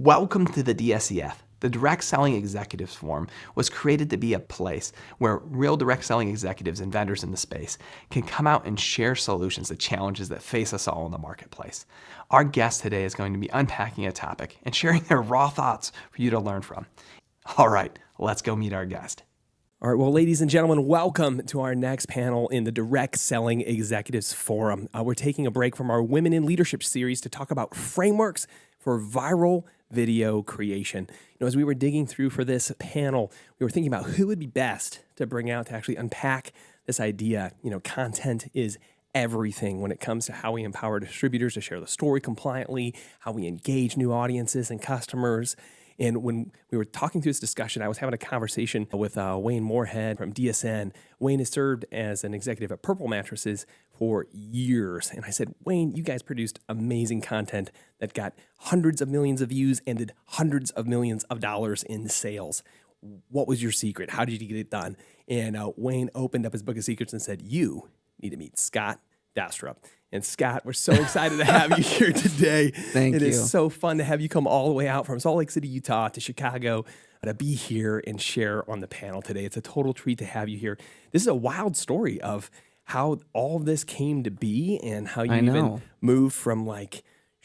Welcome to the DSEF. The Direct Selling Executives Forum was created to be a place where real direct selling executives and vendors in the space can come out and share solutions to challenges that face us all in the marketplace. Our guest today is going to be unpacking a topic and sharing their raw thoughts for you to learn from. All right, let's go meet our guest. All right, well, ladies and gentlemen, welcome to our next panel in the Direct Selling Executives Forum. We're taking a break from our Women in Leadership series to talk about frameworks for viral video creation. As we were digging through for this panel, we were thinking about who would be best to bring out to actually unpack this idea. Content is everything when it comes to how we empower distributors to share the story compliantly, how we engage new audiences and customers. And when we were talking through this discussion, I was having a conversation with Wayne Moorhead from DSN. Wayne has served as an executive at Purple Mattresses for years. And I said, Wayne, you guys produced amazing content that got hundreds of millions of views and did hundreds of millions of dollars in sales. What was your secret? How did you get it done? And Wayne opened up his book of secrets and said, you need to meet Scott Dastrup. And Scott, we're so excited to have you here today. Thank you. It is so fun to have you come all the way out from Salt Lake City, Utah to Chicago to be here and share on the panel today. It's a total treat to have you here. This is a wild story of how all of this came to be and how you even moved from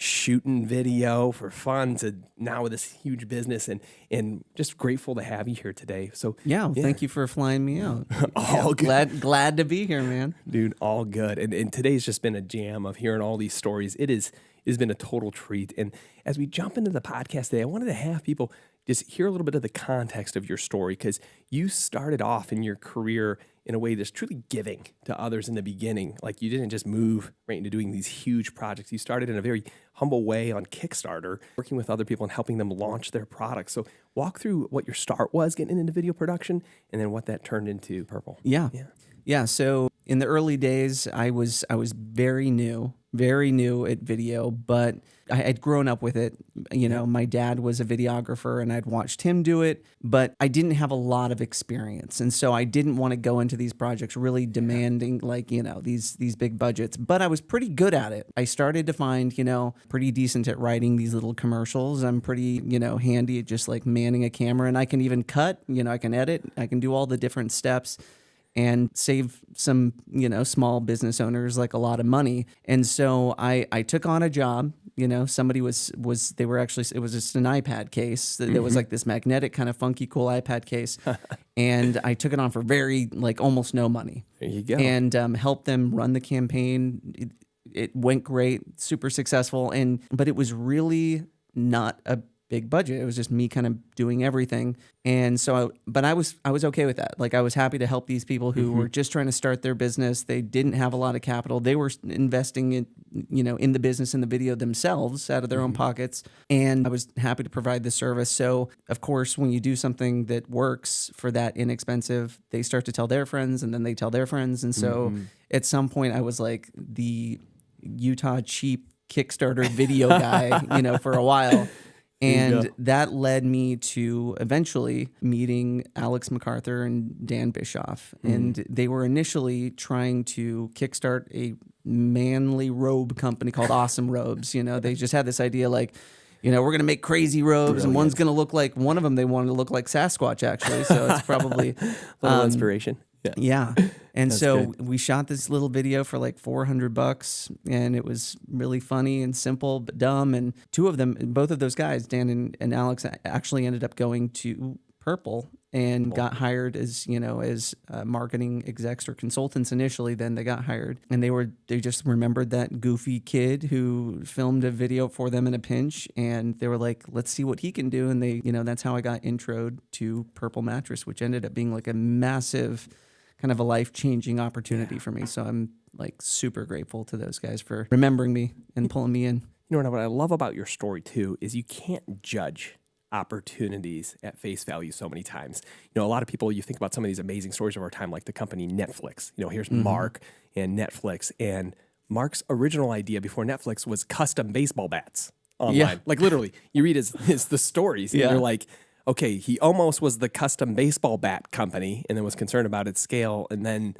shooting video for fun to now with this huge business, and just grateful to have you here today. So thank you for flying me out. All good. Glad to be here, man. Dude, all good. And today's just been a jam of hearing all these stories. It's been a total treat. And as we jump into the podcast today, I wanted to have people just hear a little bit of the context of your story, because you started off in your career in a way that's truly giving to others in the beginning. Like, you didn't just move right into doing these huge projects. You started in a very humble way on Kickstarter, working with other people and helping them launch their products. So walk through what your start was getting into video production and then what that turned into Purple. Yeah. So in the early days, I was very new at video, but I had grown up with it. My dad was a videographer and I'd watched him do it, but I didn't have a lot of experience. And so I didn't want to go into these projects really demanding these big budgets, but I was pretty good at it. I started to find, pretty decent at writing these little commercials. I'm pretty, handy at just manning a camera, and I can even cut, I can edit, I can do all the different steps and save some, small business owners a lot of money. And so I took on a job. Somebody it was just an iPad case. There was this magnetic kind of funky cool iPad case. And I took it on for very almost no money. There you go. And helped them run the campaign. It went great, super successful. But it was really not a big budget. It was just me kind of doing everything. And so, but I was okay with that. I was happy to help these people who were just trying to start their business. They didn't have a lot of capital. They were investing in, in the business and the video themselves out of their own pockets. And I was happy to provide the service. So of course, when you do something that works for that inexpensive, they start to tell their friends and then they tell their friends. And so at some point I was the Utah cheap Kickstarter video guy, for a while. And that led me to eventually meeting Alex MacArthur and Dan Bischoff. And they were initially trying to kickstart a manly robe company called Awesome Robes. They just had this idea we're going to make crazy robes. And one's going to look like, one of them they wanted to look like Sasquatch, actually. So it's probably a little inspiration. Yeah. And That's so good. we shot this little video for $400, and it was really funny and simple but dumb. And both of those guys, Dan and Alex, actually ended up going to Purple and got hired as marketing execs or consultants initially. Then they got hired, and they just remembered that goofy kid who filmed a video for them in a pinch, and they were like, let's see what he can do. And they, that's how I got introed to Purple Mattress, which ended up being a massive kind of a life-changing opportunity for me. So I'm super grateful to those guys for remembering me and pulling me in. What I love about your story too is you can't judge opportunities at face value so many times. A lot of people, you think about some of these amazing stories of our time, like the company Netflix. Here's Mark and Netflix. And Mark's original idea before Netflix was custom baseball bats online. Yeah. Literally, you read the stories and you're okay, he almost was the custom baseball bat company and then was concerned about its scale. And then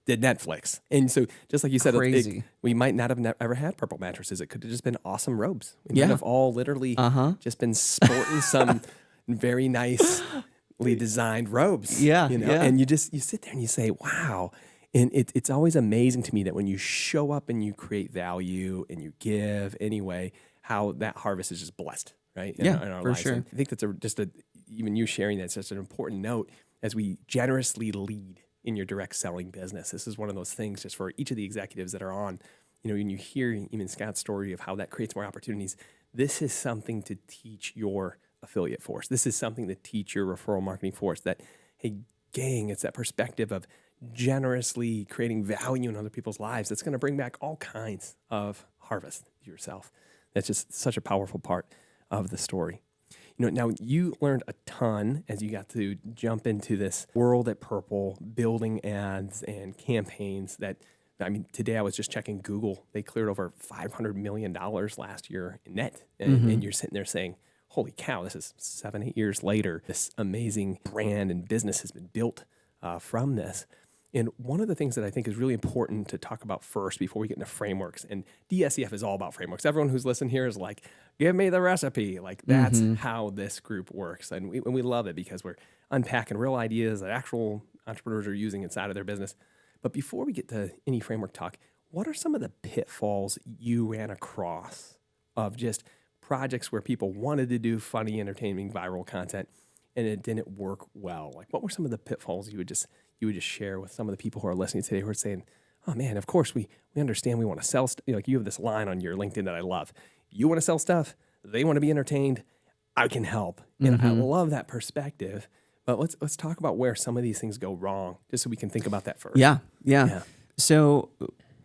did Netflix. And so just like you said, Crazy. we might not have ever had purple mattresses. It could have just been awesome robes. We Yeah. might have all literally just been sporting some very nicely designed robes. Yeah, You know, yeah. and you sit there and you say, wow. And it's always amazing to me that when you show up and you create value and you give anyway, how that harvest is just blessed, right? In our for lives. sure. And I think that's even you sharing that's just an important note as we generously lead in your direct selling business. This is one of those things just for each of the executives that are on, when you hear even Scott's story of how that creates more opportunities, this is something to teach your affiliate force. This is something to teach your referral marketing force that, hey, gang, it's that perspective of generously creating value in other people's lives that's going to bring back all kinds of harvest to yourself. That's just such a powerful part of the story. Now you learned a ton as you got to jump into this world at Purple, building ads and campaigns today I was just checking Google. They cleared over $500 million last year in net. And you're sitting there saying, holy cow, this is 7-8 years later. This amazing brand and business has been built from this. And one of the things that I think is really important to talk about first before we get into frameworks, and DSEF is all about frameworks. Everyone who's listening here is like, give me the recipe. Like that's how this group works. And we love it because we're unpacking real ideas that actual entrepreneurs are using inside of their business. But before we get to any framework talk, what are some of the pitfalls you ran across of just projects where people wanted to do funny, entertaining, viral content and it didn't work well? Like what were some of the pitfalls you would just share with some of the people who are listening today who are saying, oh man, of course we understand we want to sell like you have this line on your LinkedIn that I love. You want to sell stuff, they want to be entertained, I can help. And I love that perspective. But let's talk about where some of these things go wrong, just so we can think about that first. Yeah. So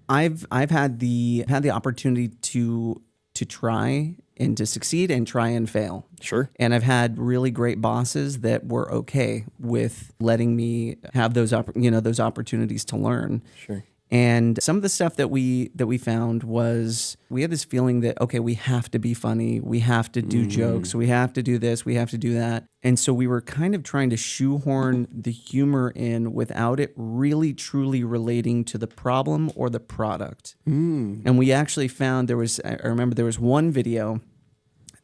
I've had the opportunity to try and to succeed and try and fail. Sure. And I've had really great bosses that were okay with letting me have those opportunities to learn. Sure. And some of the stuff that we found was we had this feeling that, okay, we have to be funny, we have to do jokes, we have to do this, we have to do that. And so we were kind of trying to shoehorn the humor in without it really truly relating to the problem or the product. And we actually found I remember there was one video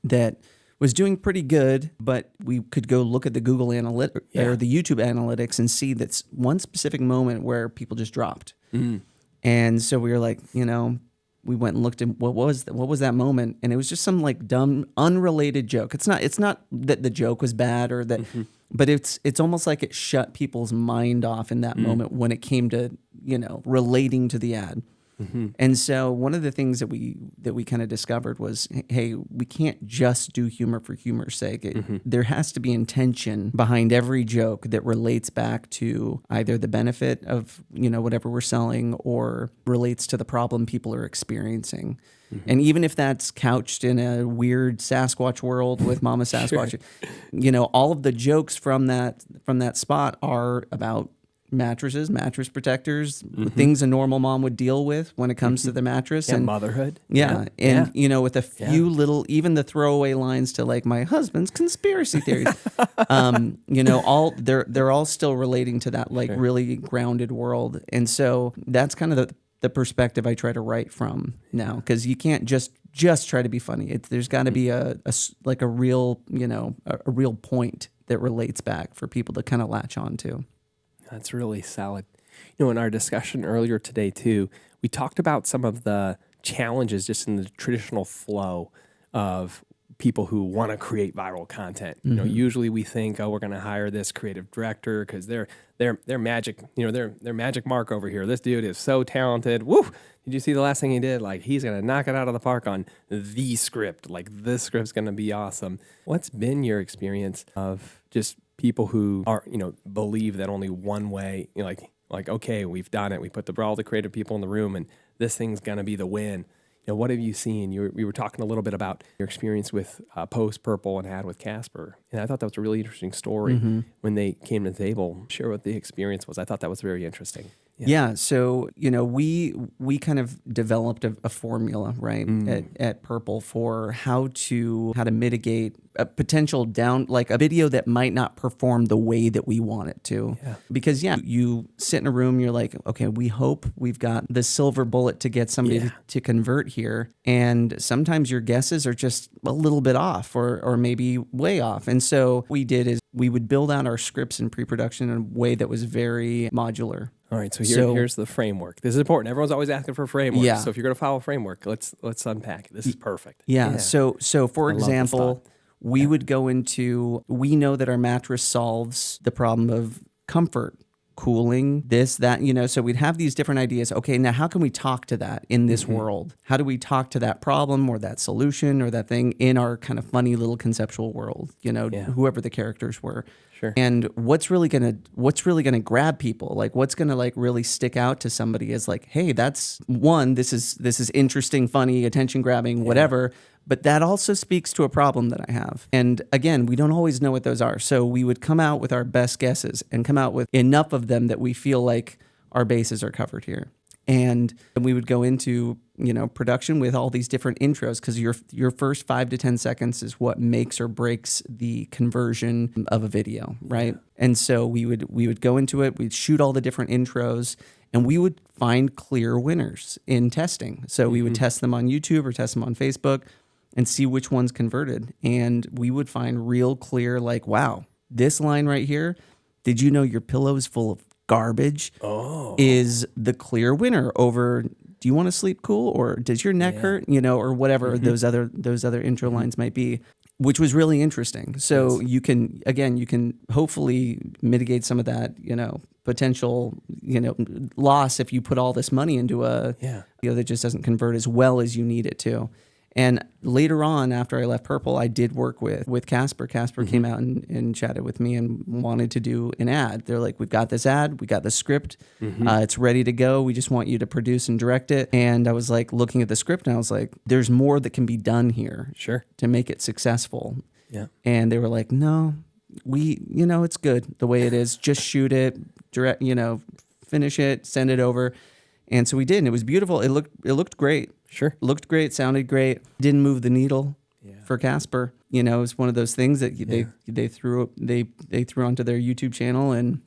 that was doing pretty good, but we could go look at the Google Analytics or the YouTube Analytics and see that's one specific moment where people just dropped. And so we were like, we went and looked at what was that moment, and it was just some like dumb, unrelated joke. It's not that the joke was bad or that, but it's almost like it shut people's mind off in that moment when it came to relating to the ad. And so one of the things that we kind of discovered was, hey, we can't just do humor for humor's sake. There has to be intention behind every joke that relates back to either the benefit of whatever we're selling or relates to the problem people are experiencing. And even if that's couched in a weird Sasquatch world with Mama Sasquatch, all of the jokes from that spot are about mattresses, mattress protectors, things a normal mom would deal with when it comes to the mattress and motherhood. And with a few little, even the throwaway lines to like my husband's conspiracy theories, all they're all still relating to that like really grounded world. And so that's kind of the perspective I try to write from now, because you can't just try to be funny. There's got to be a real, a real point that relates back for people to kind of latch on to. That's really solid. In our discussion earlier today too, we talked about some of the challenges just in the traditional flow of people who want to create viral content. Usually we think, oh, we're going to hire this creative director because they're magic, they're magic Mark over here. This dude is so talented. Woo! Did you see the last thing he did? Like, he's going to knock it out of the park on the script. Like, this script's going to be awesome. What's been your experience of just people who are, believe that only one way, like, okay, we've done it. We put all the creative people in the room and this thing's going to be the win. What have you seen? We were talking a little bit about your experience with Post Purple and Ad with Casper. And I thought that was a really interesting story when they came to the table. Share what the experience was. I thought that was very interesting. Yeah. So, we kind of developed a formula, right, at Purple for how to mitigate a potential like a video that might not perform the way that we want it to. Yeah. Because you sit in a room, you're like, okay, we hope we've got the silver bullet to get somebody to convert here. And sometimes your guesses are just a little bit off or maybe way off. And so what we did is we would build out our scripts in pre-production in a way that was very modular. All right, so here's the framework. This is important. Everyone's always asking for a framework. Yeah. So if you're going to follow a framework, let's unpack it. This is perfect. Yeah. So for I love this example, thought. we would go into, we know that our mattress solves the problem of comfort, cooling, this, that, so we'd have these different ideas. Okay, now how can we talk to that in this world? How do we talk to that problem or that solution or that thing in our kind of funny little conceptual world, whoever the characters were. Sure. And what's really gonna grab people? Like what's gonna like really stick out to somebody is like, hey, that's one, this is interesting, funny, attention grabbing, whatever. But that also speaks to a problem that I have. And again, we don't always know what those are. So we would come out with our best guesses and come out with enough of them that we feel like our bases are covered here. And we would go into, production with all these different intros because your first 5 to 10 seconds is what makes or breaks the conversion of a video, right? And so we would go into it, we'd shoot all the different intros, and we would find clear winners in testing. So we would test them on YouTube or test them on Facebook and see which ones converted. And we would find real clear, like, wow, this line right here, did you know your pillow is full of garbage? Is the clear winner over, do you want to sleep cool or does your neck hurt? Or whatever those other intro lines might be, which was really interesting. So you can hopefully mitigate some of that, potential, loss if you put all this money into a video that just doesn't convert as well as you need it to. And later on, after I left Purple, I did work with Casper. Casper came out and chatted with me and wanted to do an ad. They're like, we've got this ad, we got the script, it's ready to go. We just want you to produce and direct it. And I was like looking at the script and I was like, there's more that can be done here to make it successful. Yeah. And they were like, no, it's good the way it is. Just shoot it, direct, finish it, send it over. And so we did, and it was beautiful. It looked great. Sure. Looked great, sounded great. Didn't move the needle for Casper. It was one of those things that they threw onto their YouTube channel, and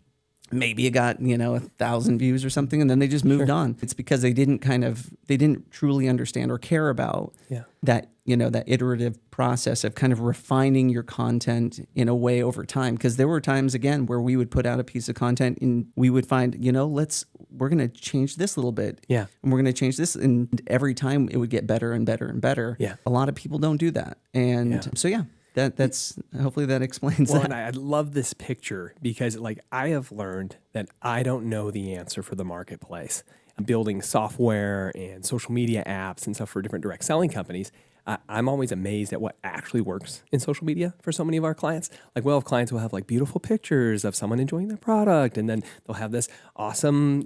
maybe it got 1,000 views or something, and then they just moved on. It's because they didn't truly understand or care about that that iterative process of kind of refining your content in a way over time. Because there were times again where we would put out a piece of content and we would find we're going to change this a little bit, and we're going to change this, and every time it would get better and better and better. A lot of people don't do that, and so that's hopefully that explains that. And I love this picture because I have learned that I don't know the answer for the marketplace. I'm building software and social media apps and stuff for different direct selling companies. I'm always amazed at what actually works in social media for so many of our clients. We'll have clients who have beautiful pictures of someone enjoying their product, and then they'll have this awesome,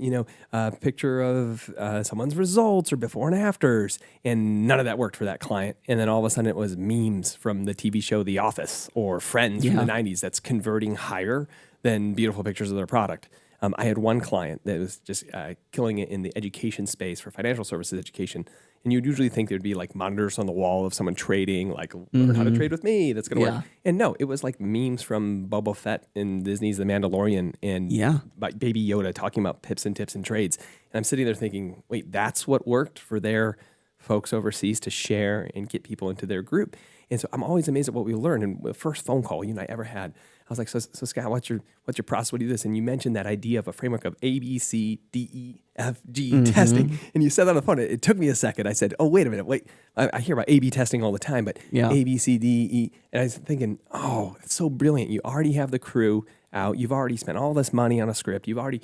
picture of someone's results or before and afters, and none of that worked for that client. And then all of a sudden it was memes from the TV show The Office or Friends from the 90s that's converting higher than beautiful pictures of their product. I had one client that was just killing it in the education space for financial services education. And you'd usually think there'd be monitors on the wall of someone trading, learn how to trade with me. That's going to work. And no, it was memes from Boba Fett in Disney's The Mandalorian and Baby Yoda talking about pips and tips and trades. And I'm sitting there thinking, wait, that's what worked for their folks overseas to share and get people into their group. And so I'm always amazed at what we learn. And the first phone call I ever had, I was like, so Scott, what's your process? What do you do this? And you mentioned that idea of a framework of A, B, C, D, E, F, G testing. And you said that on the phone. It took me a second. I said, oh, wait a minute. Wait, I hear about A/B testing all the time, but A, B, C, D, E. And I was thinking, oh, it's so brilliant. You already have the crew out. You've already spent all this money on a script. You've already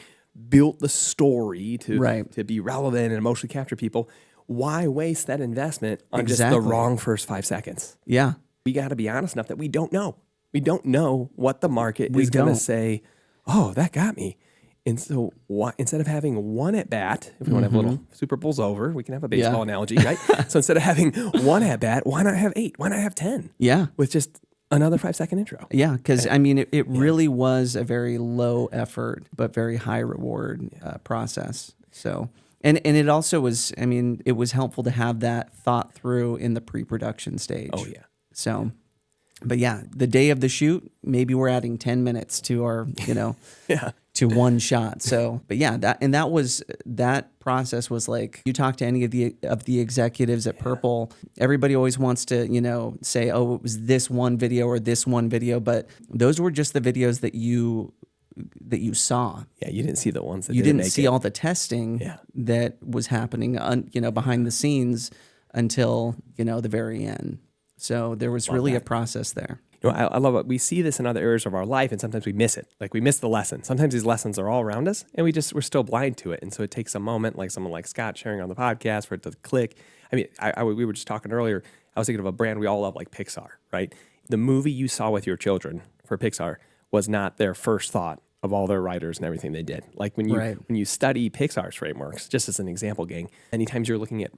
built the story to be relevant and emotionally capture people. Why waste that investment on just the wrong first 5 seconds? Yeah. We got to be honest enough that we don't know. We don't know what the market is going to say, oh, that got me. And so instead of having one at bat, if we want to have a little Super Bowl's over, we can have a baseball analogy, right? So instead of having one at bat, why not have 8? Why not have 10? Yeah. With just another 5-second intro. Yeah, because it really was a very low effort, but very high reward process. So... And it also was, it was helpful to have that thought through in the pre-production stage. Oh, yeah. So, But yeah, the day of the shoot, maybe we're adding 10 minutes to our, Yeah. to one shot. So, but yeah, that process was like, you talk to any of the executives at Purple, everybody always wants to, say, oh, it was this one video or this one video, but those were just the videos that you saw. Yeah, you didn't see the ones that You didn't make see it. all the testing Yeah. that was happening behind the scenes until, the very end. So there was really a process there. I love it. We see this in other areas of our life, and sometimes we miss it. Like we miss the lesson. Sometimes these lessons are all around us, and we're still blind to it. And so it takes a moment, like someone like Scott sharing on the podcast, for it to click. I mean, we were just talking earlier. I was thinking of a brand we all love, like Pixar, right? The movie you saw with your children for Pixar was not their first thought of all their writers and everything they did. Like when you study Pixar's frameworks, just as an example, gang, anytime you're looking at,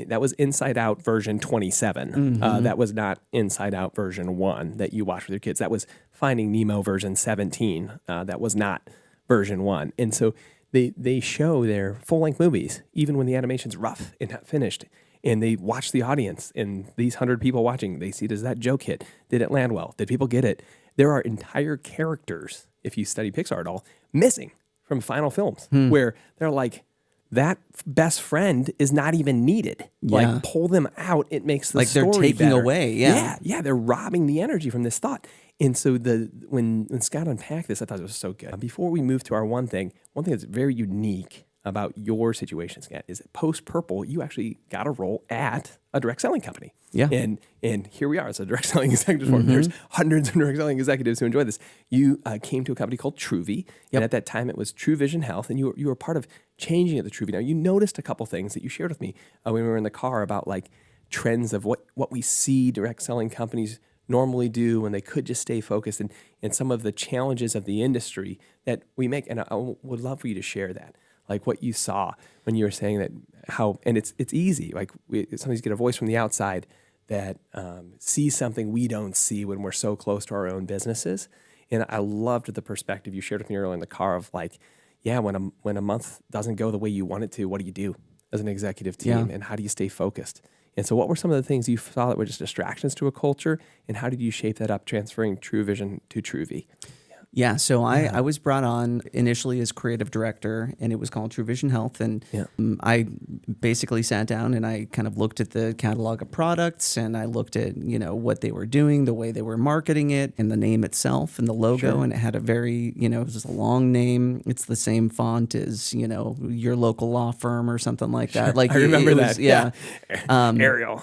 that was Inside Out version 27. That was not Inside Out version 1 that you watch with your kids. That was Finding Nemo version 17. That was not version 1. And so they show their full-length movies, even when the animation's rough and not finished. And they watch the audience, and these 100 people watching, they see, does that joke hit? Did it land well? Did people get it? There are entire characters, if you study Pixar at all, missing from final films, where they're like, that best friend is not even needed. Yeah. Like, pull them out. It makes the story they're taking better. away. Yeah. Yeah. They're robbing the energy from this thought. And so when Scott unpacked this, I thought it was so good. Before we move to our one thing that's very unique about your situation, Scott, is that post-Purple, you actually got a role at a direct selling company. Yeah. And here we are as a direct selling executive forum. There's hundreds of direct selling executives who enjoy this. You came to a company called TrueV, and at that time it was True Vision Health, and you were part of changing it to TrueV. Now, you noticed a couple things that you shared with me when we were in the car about like trends of what we see direct selling companies normally do when they could just stay focused, and some of the challenges of the industry that we make. And I would love for you to share that. Like what you saw when you were saying that and it's easy. Like sometimes you get a voice from the outside that sees something we don't see when we're so close to our own businesses. And I loved the perspective you shared with me earlier in the car of like, yeah, when a month doesn't go the way you want it to, what do you do as an executive team, and how do you stay focused? And so what were some of the things you saw that were just distractions to a culture, and how did you shape that up, transferring True Vision to TrueV? Yeah, so I was brought on initially as creative director, and it was called True Vision Health. And I basically sat down and I kind of looked at the catalog of products, and I looked at what they were doing, the way they were marketing it, and the name itself and the logo. And it had a very it was just a long name. It's the same font as your local law firm or something like that. Like I remember that. Yeah, Ariel.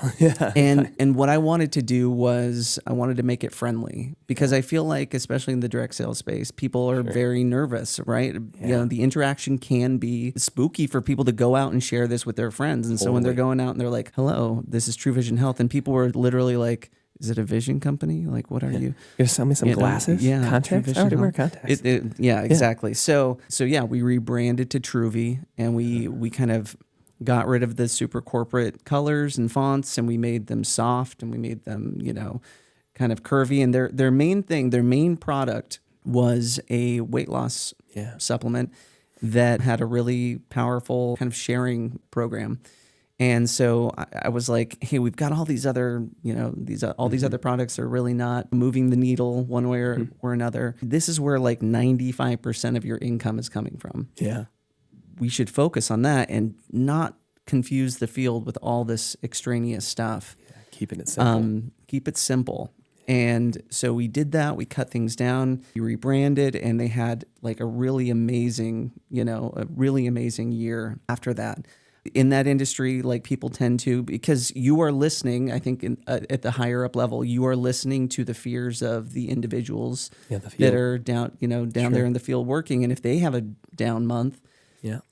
And what I wanted to do was I wanted to make it friendly, because I feel like, especially in the direct sales space, people are very nervous, right? The interaction can be spooky for people to go out and share this with their friends. And so when they're going out and they're like, hello, this is True Vision Health, and people were literally like, is it a vision company? Like, what are you? You're gonna sell me some glasses? Yeah. Contacts? I already wear contacts. Yeah, exactly. So we rebranded to TrueV, and we kind of got rid of the super corporate colors and fonts, and we made them soft, and we made them, kind of curvy. And their main product was a weight loss supplement that had a really powerful kind of sharing program. And so I was like, hey, we've got all these other, these other products are really not moving the needle one way or another. This is where like 95% of your income is coming from. Yeah. We should focus on that and not confuse the field with all this extraneous stuff. Yeah, keeping it simple. Keep it simple. And so we did that. We cut things down. We rebranded, and they had like a really amazing year after that. In that industry, like people tend to, because you are listening, I think at the higher up level, you are listening to the fears of the individuals that are down there in the field working. And if they have a down month,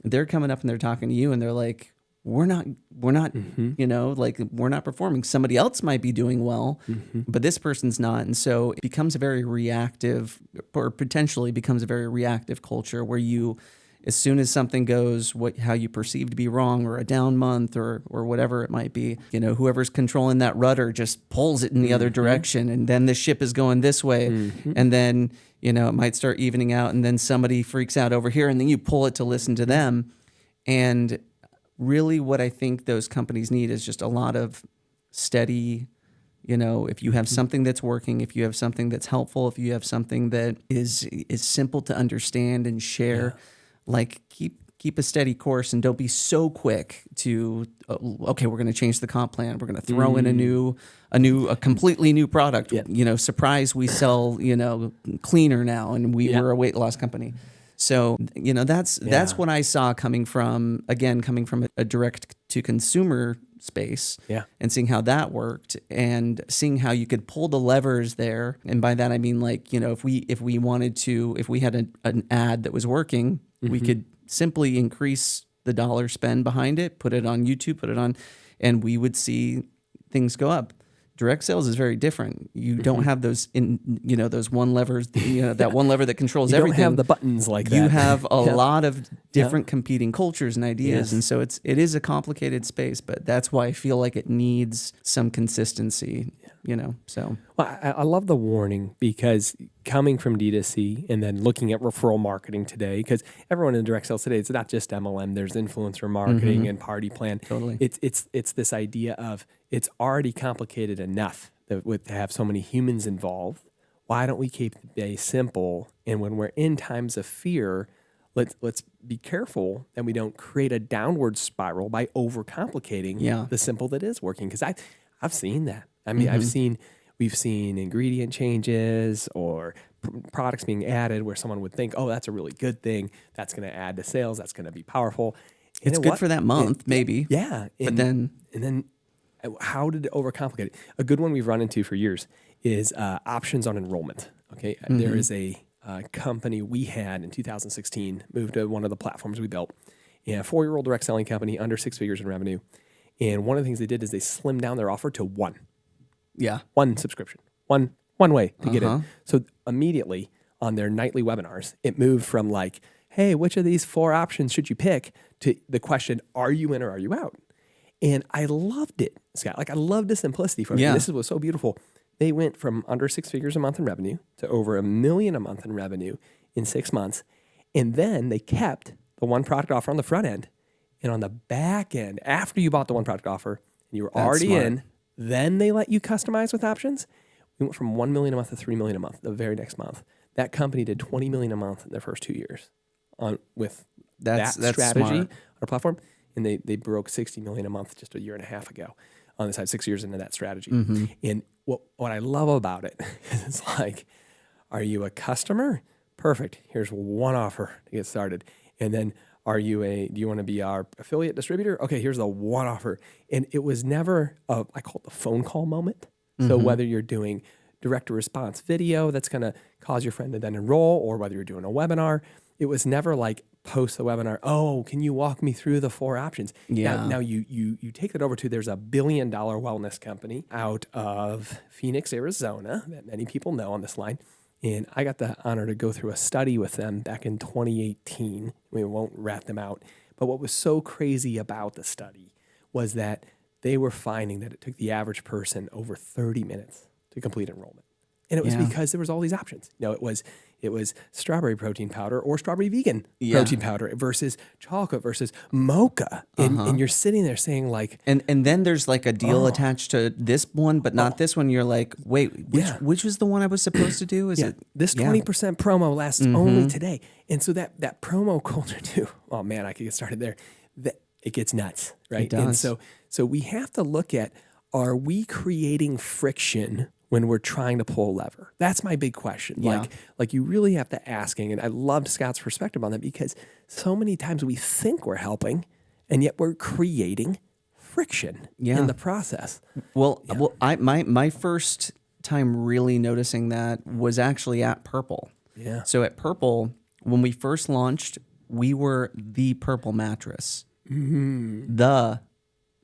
they're coming up and they're talking to you, and they're like, we're not, we're not performing. Somebody else might be doing well, but this person's not. And so it becomes a very reactive, or potentially becomes a very reactive culture, where you, as soon as something goes how you perceive to be wrong, or a down month, or whatever it might be, whoever's controlling that rudder just pulls it in the other direction, and then the ship is going this way, and then it might start evening out, and then somebody freaks out over here, and then you pull it to listen to them. And really what I think those companies need is just a lot of steady, If you have something that's working, if you have something that's helpful, if you have something that is simple to understand and share, like keep a steady course and don't be so quick to, okay, we're going to change the comp plan. We're going to throw in a completely new product. Surprise, we sell, cleaner now, and we're a weight loss company. So, that's what I saw coming from a direct to consumer space, and seeing how that worked and seeing how you could pull the levers there. And by that, I mean, like, if we had an ad that was working, we could simply increase the dollar spend behind it, put it on YouTube, and we would see things go up. Direct sales is very different. You don't have those those one levers, that one lever that controls everything. You don't have the buttons like that. You have a lot of different competing cultures and ideas. And so it is a complicated space, but that's why I feel like it needs some consistency, so. Well, I love the warning, because coming from D2C and then looking at referral marketing today, because everyone in direct sales today, it's not just MLM, there's influencer marketing and party plan. Totally. It's this idea of, it's already complicated enough to have so many humans involved. Why don't we keep the day simple? And when we're in times of fear, let's be careful that we don't create a downward spiral by overcomplicating the simple that is working. Because I've seen that. I mean, we've seen ingredient changes or products being added where someone would think, oh, that's a really good thing. That's going to add to sales. That's going to be powerful. It's good for that month, maybe. Yeah. But then how did it overcomplicate it? A good one we've run into for years is options on enrollment. Okay. There is a company we had in 2016, moved to one of the platforms we built, a 4-year-old direct selling company, under 6 figures in revenue. And one of the things they did is they slimmed down their offer to one. Yeah. One subscription, one way to get in. So immediately on their nightly webinars, it moved from like, hey, which of these 4 options should you pick, to the question, are you in or are you out? And I loved it, Scott. Like, I loved the simplicity from it. And this was so beautiful. They went from under 6 figures a month in revenue to over $1 million a month in revenue in 6 months. And then they kept the one product offer on the front end. And on the back end, after you bought the one product offer and you were already in, then they let you customize with options. We went from $1 million a month to $3 million a month the very next month. That company did $20 million a month in their first 2 years with that strategy on our platform. And they broke $60 million a month just a year and a half ago on the side, 6 years into that strategy. And what I love about it is it's like, are you a customer? Perfect. Here's one offer to get started. And then do you want to be our affiliate distributor? Okay, here's the one offer. And it was never I call it the phone call moment. So whether you're doing direct response video that's going to cause your friend to then enroll, or whether you're doing a webinar, it was never like post the webinar, oh, can you walk me through the 4 options? Now you take that over to, there's a $1 billion wellness company out of Phoenix, Arizona, that many people know on this line. And I got the honor to go through a study with them back in 2018. We won't rat them out. But what was so crazy about the study was that they were finding that it took the average person over 30 minutes to complete enrollment. And it was because there was all these options. It was strawberry protein powder or strawberry vegan protein powder versus chocolate versus mocha. And you're sitting there saying like... And then there's like a deal attached to this one, but not this one. You're like, wait, which was the one I was supposed to do? Is it this 20% promo lasts only today? And so that promo culture too, oh man, I could get started there. It gets nuts, right? It does. And so we have to look at, are we creating friction when we're trying to pull a lever? That's my big question. Like you really have to asking, and I loved Scott's perspective on that, because so many times we think we're helping and yet we're creating friction in the process. Well, my first time really noticing that was actually at Purple. Yeah. So at Purple, when we first launched, we were the Purple mattress. The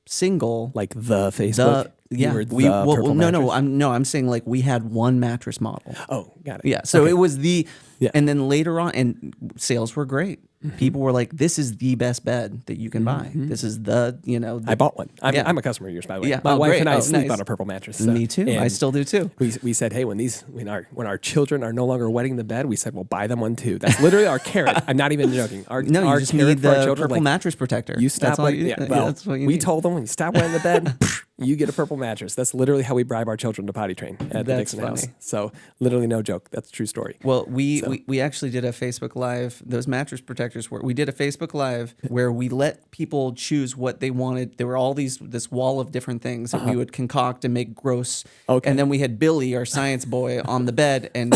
single, like the Facebook. I'm saying like we had one mattress model. Oh, got it. Yeah. So it was and then later on, and sales were great. People were like, "This is the best bed that you can buy. This is I bought one. I'm a customer of yours, by the way. Yeah. My wife and I nice. sleep on a Purple mattress. So. Me too. I still do too. We said, hey, when our children are no longer wetting the bed, we said, well, buy them one too. That's literally our carrot. I'm not even joking. You just need the Purple mattress protector. You stop wetting. We told them, when you stop wetting the bed, You get a purple mattress. That's literally how we bribe our children to potty train at the That's Dixon house. funny. So literally no joke. That's a true story. Well, we actually did a Facebook Live. Those mattress protectors we did a Facebook Live where we let people choose what they wanted. There were all this wall of different things that we would concoct and make gross. Okay. And then we had Billy, our science boy, on the bed, and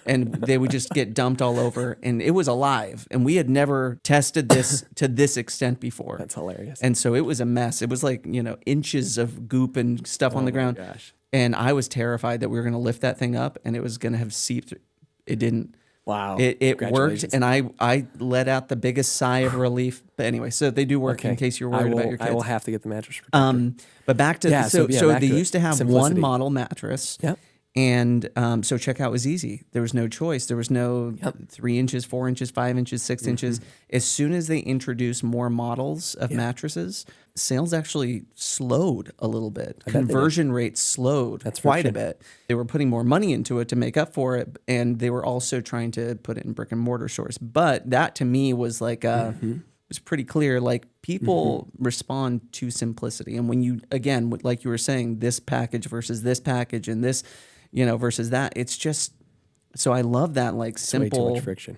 they would just get dumped all over. And it was alive. And we had never tested this to this extent before. That's hilarious. And so it was a mess. It was like, inches of goop and stuff on the ground. Gosh. And I was terrified that we were going to lift that thing up and it was going to have seeped. It didn't. Wow. It worked, Congratulations. and I let out the biggest sigh of relief. But anyway, so they do work in case you're worried about your kids. I will have to get the mattress protector. But back to Yeah, so back they to used to have simplicity. one model mattress. Yep. And so checkout was easy. There was no choice. There was no 3 inches, 4 inches, 5 inches, 6 inches. As soon as they introduced more models of mattresses, sales actually slowed a little bit. Conversion rates slowed quite a bit. They were putting more money into it to make up for it, and they were also trying to put it in brick and mortar stores. But that to me was like was pretty clear. Like people respond to simplicity, and when you again, like you were saying, this package versus this package, and this. Versus that. It's just, so I love that, like, simple. Way too much friction.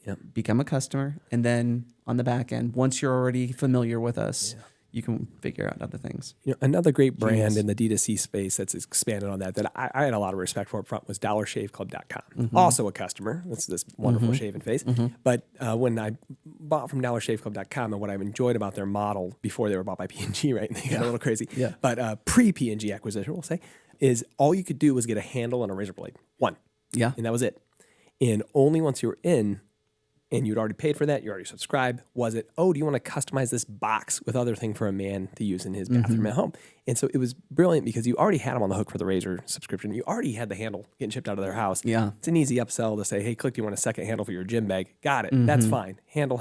Yep. Become a customer, and then on the back end, once you're already familiar with us, you can figure out other things. Another great brand in the D2C space that's expanded on that I had a lot of respect for up front was DollarShaveClub.com. Also a customer. That's this wonderful shaven face. But when I bought from DollarShaveClub.com, and what I enjoyed about their model before they were bought by P&G, right? They got a little crazy. Yeah. But pre-P&G acquisition, we'll say, is all you could do was get a handle and a razor blade. One. Yeah. And that was it. And only once you were in, and you'd already paid for that, you already subscribed, was it, do you want to customize this box with other thing for a man to use in his bathroom at home? And so it was brilliant because you already had them on the hook for the razor subscription. You already had the handle getting shipped out of their house. Yeah. It's an easy upsell to say, hey, click, do you want a second handle for your gym bag? Got it. That's fine. Handle,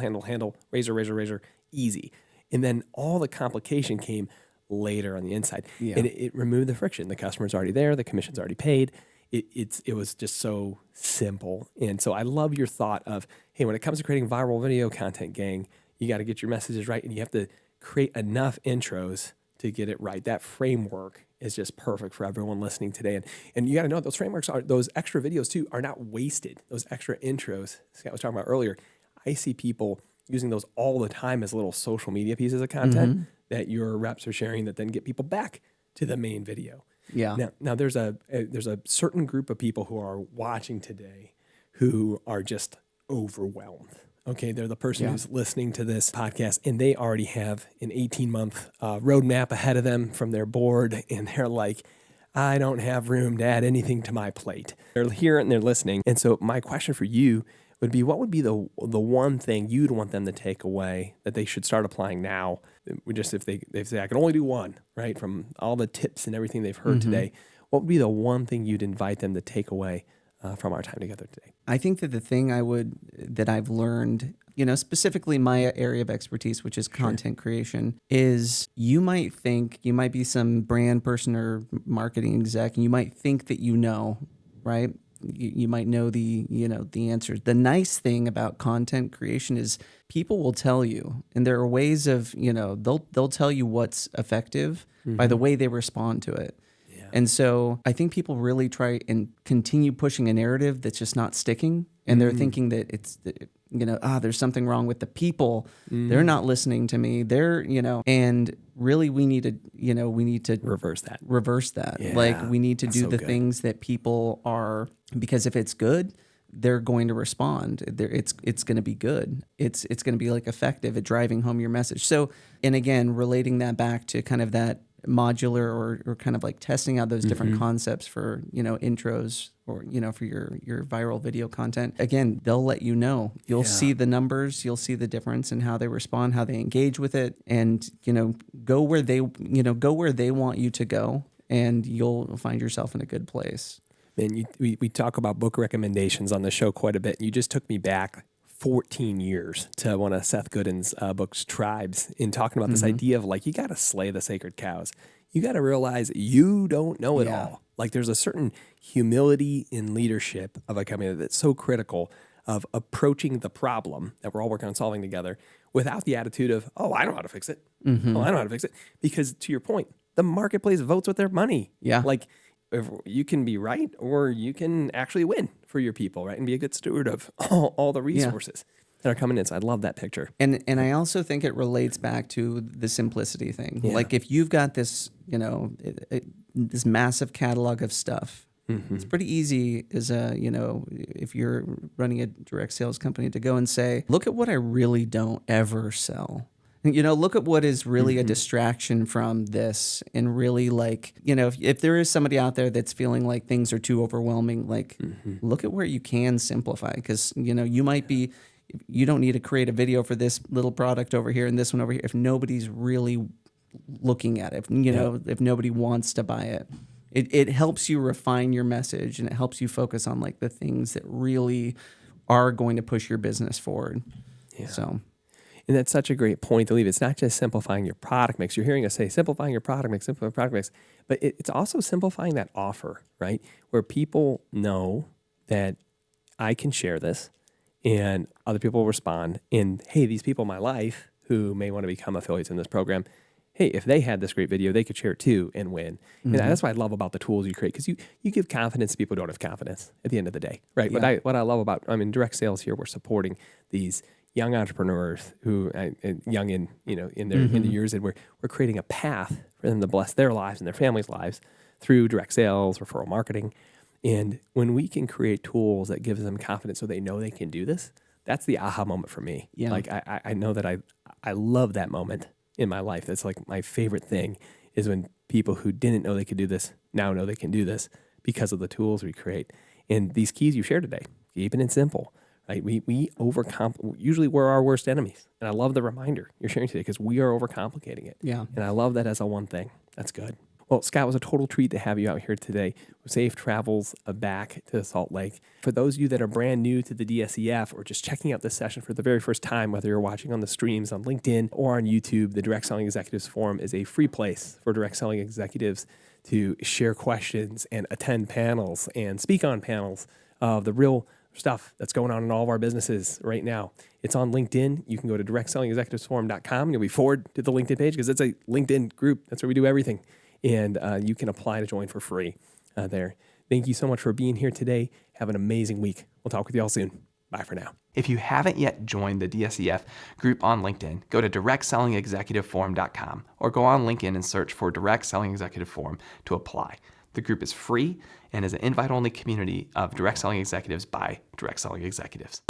razor, easy. And then all the complication came later on the inside. Yeah. And it removed the friction. The customer's already there. The commission's already paid. It was just so simple. And so I love your thought of, hey, when it comes to creating viral video content, gang, you got to get your messages right, and you have to create enough intros to get it right. That framework is just perfect for everyone listening today. And you got to know those frameworks those extra videos too are not wasted. Those extra intros Scott was talking about earlier. I see people using those all the time as little social media pieces of content that your reps are sharing that then get people back to the main video. Yeah. Now there's a certain group of people who are watching today who are just overwhelmed. Okay, they're the person who's listening to this podcast, and they already have an 18-month roadmap ahead of them from their board, and they're like, I don't have room to add anything to my plate. They're here and they're listening. And so my question for you would be, what would be the one thing you'd want them to take away that they should start applying now? Just if they say, I can only do one, right? From all the tips and everything they've heard today, what would be the one thing you'd invite them to take away from our time together today? I think that the thing that I've learned, specifically my area of expertise, which is content creation, is you might be some brand person or marketing exec, and you might think that right? You might know the answers. The nice thing about content creation is people will tell you, and there are ways of, they'll tell you what's effective by the way they respond to it. And so I think people really try and continue pushing a narrative that's just not sticking. And they're thinking that it's, there's something wrong with the people. They're not listening to me. And really we need to Reverse that. Yeah, like we need to do the things that people are, because if it's good, they're going to respond. It's going to be good. It's going to be like effective at driving home your message. So, and again, relating that back to kind of that modular or kind of like testing out those different concepts for, intros or, for your viral video content. Again, they'll let you know. You'll see the numbers, you'll see the difference in how they respond, how they engage with it, and, go where they want you to go, and you'll find yourself in a good place. Man, we talk about book recommendations on the show quite a bit, and you just took me back 14 years to one of Seth Godin's books, Tribes, in talking about this idea of like, you got to slay the sacred cows. You got to realize you don't know it all. Like there's a certain humility in leadership of a company that's so critical of approaching the problem that we're all working on solving together without the attitude of, I know how to fix it. Oh, I know how to fix it. Because to your point, the marketplace votes with their money. Yeah. Like if you can be right or you can actually win for your people, right? And be a good steward of all the resources that are coming in. So I love that picture. And I also think it relates back to the simplicity thing. Yeah. Like if you've got this, this massive catalog of stuff, it's pretty easy as if you're running a direct sales company to go and say, look at what I really don't ever sell. Look at what is really a distraction from this, and really if there is somebody out there that's feeling like things are too overwhelming, look at where you can simplify, because, you might be, you don't need to create a video for this little product over here and this one over here if nobody's really looking at it, if nobody wants to buy it. It helps you refine your message, and it helps you focus on the things that really are going to push your business forward. Yeah. So. And that's such a great point to leave. It's not just simplifying your product mix. You're hearing us say simplifying your product mix, but it's also simplifying that offer, right? Where people know that I can share this and other people will respond. And hey, these people in my life who may want to become affiliates in this program, hey, if they had this great video, they could share it too and win. And that's what I love about the tools you create, because you give confidence to people who don't have confidence at the end of the day, right? Yeah. What I love about, direct sales here, we're supporting these young entrepreneurs who young in the years, and we're creating a path for them to bless their lives and their families' lives through direct sales, referral marketing. And when we can create tools that gives them confidence so they know they can do this, that's the aha moment for me. Yeah. Like I know that I love that moment in my life. That's like my favorite thing, is when people who didn't know they could do this now know they can do this because of the tools we create. And these keys you shared today, keeping it simple. Right? Usually we're our worst enemies. And I love the reminder you're sharing today, because we are overcomplicating it. Yeah. And I love that as a one thing. That's good. Well, Scott, it was a total treat to have you out here today. Safe travels back to Salt Lake. For those of you that are brand new to the DSEF or just checking out this session for the very first time, whether you're watching on the streams on LinkedIn or on YouTube, the Direct Selling Executives Forum is a free place for direct selling executives to share questions and attend panels and speak on panels of the real stuff that's going on in all of our businesses right now. It's on LinkedIn. You can go to directselling-executivesforum.com and you'll be forwarded to the LinkedIn page, because it's a LinkedIn group. That's where we do everything. And you can apply to join for free there. Thank you so much for being here today. Have an amazing week. We'll talk with you all soon. Bye for now. If you haven't yet joined the DSEF group on LinkedIn, go to directselling-executive-forum.com or go on LinkedIn and search for Direct Selling Executive Forum to apply. The group is free and is an invite-only community of direct selling executives by direct selling executives.